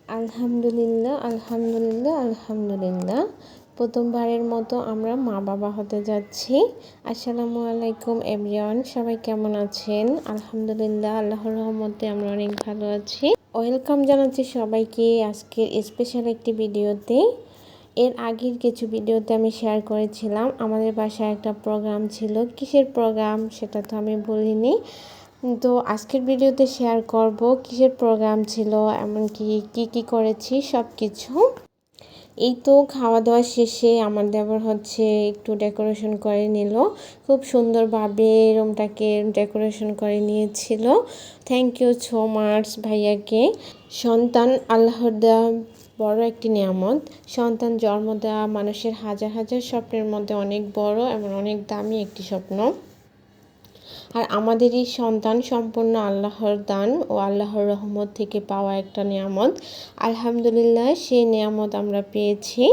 আলহামদুলিল্লাহ, আলহামদুলিল্লাহ, আলহামদুলিল্লাহ। প্রথমবারের মতো আমরা মা বাবা হতে যাচ্ছি। আসসালামু আলাইকুম এভরিওয়ান, সবাই কেমন আছেন? আলহামদুলিল্লাহ, আল্লাহর রহমতে আমরা অনেক ভালো আছি। ওয়েলকাম জানাচ্ছি সবাইকে আজকের স্পেশাল একটি ভিডিওতে। এর আগের কিছু ভিডিওতে আমি শেয়ার করেছিলাম আমাদের বাসায় একটা প্রোগ্রাম ছিল। কিসের প্রোগ্রাম সেটা তো আমি বলিনি। তো আজকের ভিডিওতে শেয়ার করব কিসের প্রোগ্রাম ছিল, এমনকি কি করেছি সব কিছু। এই তো খাওয়া দাওয়া শেষে আমার দেবর একটু ডেকোরেশন করে নিল, খুব সুন্দরভাবে রুমটাকে ডেকোরেশন করে নিয়েছিল। থ্যাংক ইউ সো মাচ ভাইয়াকে। সন্তান আল্লাহর দেওয়া বড় একটি নিয়ামত। সন্তান জন্ম দেওয়া মানুষের হাজার হাজার স্বপ্নের মধ্যে অনেক বড় এবং অনেক দামি একটি স্বপ্ন। আর আমাদের এই সন্তান সম্পূর্ণ আল্লাহর দান ও আল্লাহর রহমত থেকে পাওয়া একটা নিয়ামত। আলহামদুলিল্লাহ, সেই নিয়ামত আমরা পেয়েছি।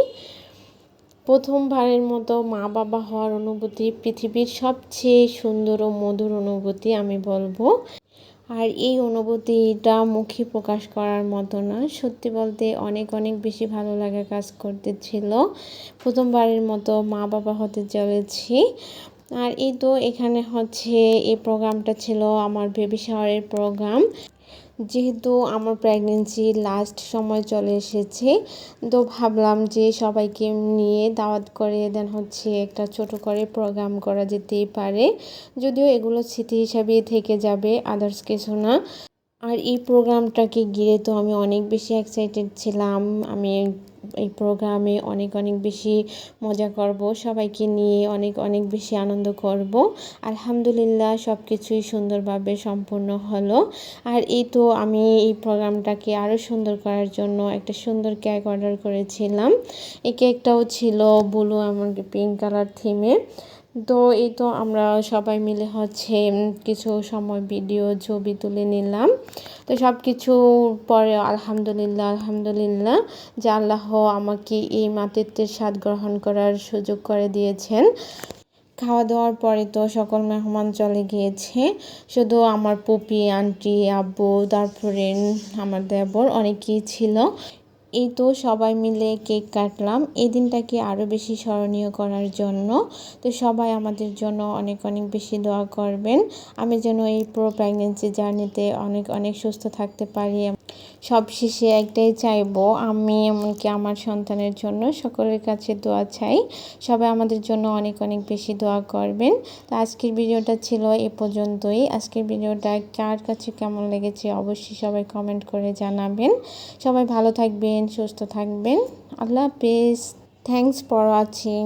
প্রথমবারের মতো মা বাবা হওয়ার অনুভূতি পৃথিবীর সবচেয়ে সুন্দর ও মধুর অনুভূতি আমি বলবো। আর এই অনুভূতিটা মুখে প্রকাশ করার মতো না। সত্যি বলতে অনেক অনেক বেশি ভালো লাগা কাজ করতেছিল। প্রথমবারের মতো মা বাবা হতে চলেছি। আর এই তো এখানে এই প্রোগ্রামটা ছিল আমার বেবি শাওয়ারের প্রোগ্রাম। যেহেতু আমার প্রেগনেন্সি লাস্ট সময় চলে এসেছে, তো ভাবলাম যে সবাইকে নিয়ে দাওয়াত করে দেন একটা ছোট করে প্রোগ্রাম করা যেতেই পারে। যদিও এগুলো স্মৃতি হিসাবেই থেকে যাবে, আদার্স কিছু না। আর এই প্রোগ্রামটাকে ঘিরে তো আমি অনেক বেশি এক্সাইটেড ছিলাম। আমি এই প্রোগ্রামে অনেক অনেক বেশি মজা করব, সবাইকে নিয়ে অনেক অনেক বেশি আনন্দ করব। আলহামদুলিল্লাহ, সব কিছুই সুন্দরভাবে সম্পূর্ণ হলো। আর এই তো আমি এই প্রোগ্রামটাকে আরও সুন্দর করার জন্য একটা সুন্দর কেক অর্ডার করেছিলাম। এই কেকটাও ছিল ব্লু এমনকি পিঙ্ক কালার থিমে। তো এই তো আমরা সবাই মিলে কিছু সময় ভিডিও ছবি তুলে নিলাম। তো সব কিছু পরে আলহামদুলিল্লাহ, আলহামদুলিল্লাহ যে আল্লাহ আমাকে এই মাতৃত্বের স্বাদ গ্রহণ করার সুযোগ করে দিয়েছেন। খাওয়া দাওয়ার পরে তো সকল মেহমান চলে গিয়েছে, শুধু আমার পুপি, আন্টি, আব্বু, তারপরে আমার দেবর, অনেকেই ছিল। এই তো সবাই মিলে কেক কাটলাম এই দিনটাকে আরও বেশি স্মরণীয় করার জন্য। তো সবাই আমাদের জন্য অনেক অনেক বেশি দোয়া করবেন। আমি যেন এই পুরো প্রেগনেন্সি জার্নিতে অনেক অনেক সুস্থ থাকতে পারি। সব শেষে একটাই চাইবো, আমি এমনকি আমার সন্তানের জন্য সকলের কাছে দোয়া চাই। সবাই আমাদের জন্য অনেক অনেক বেশি দোয়া করবেন। তো আজকের ভিডিওটা ছিল এ পর্যন্তই। আজকের ভিডিওটা কার কাছে কেমন লেগেছে অবশ্যই সবাই কমেন্ট করে জানাবেন। সবাই ভালো থাকবেন, সুস্থ থাকবেন। আল্লাহ হাফেজ। Thanks for watching.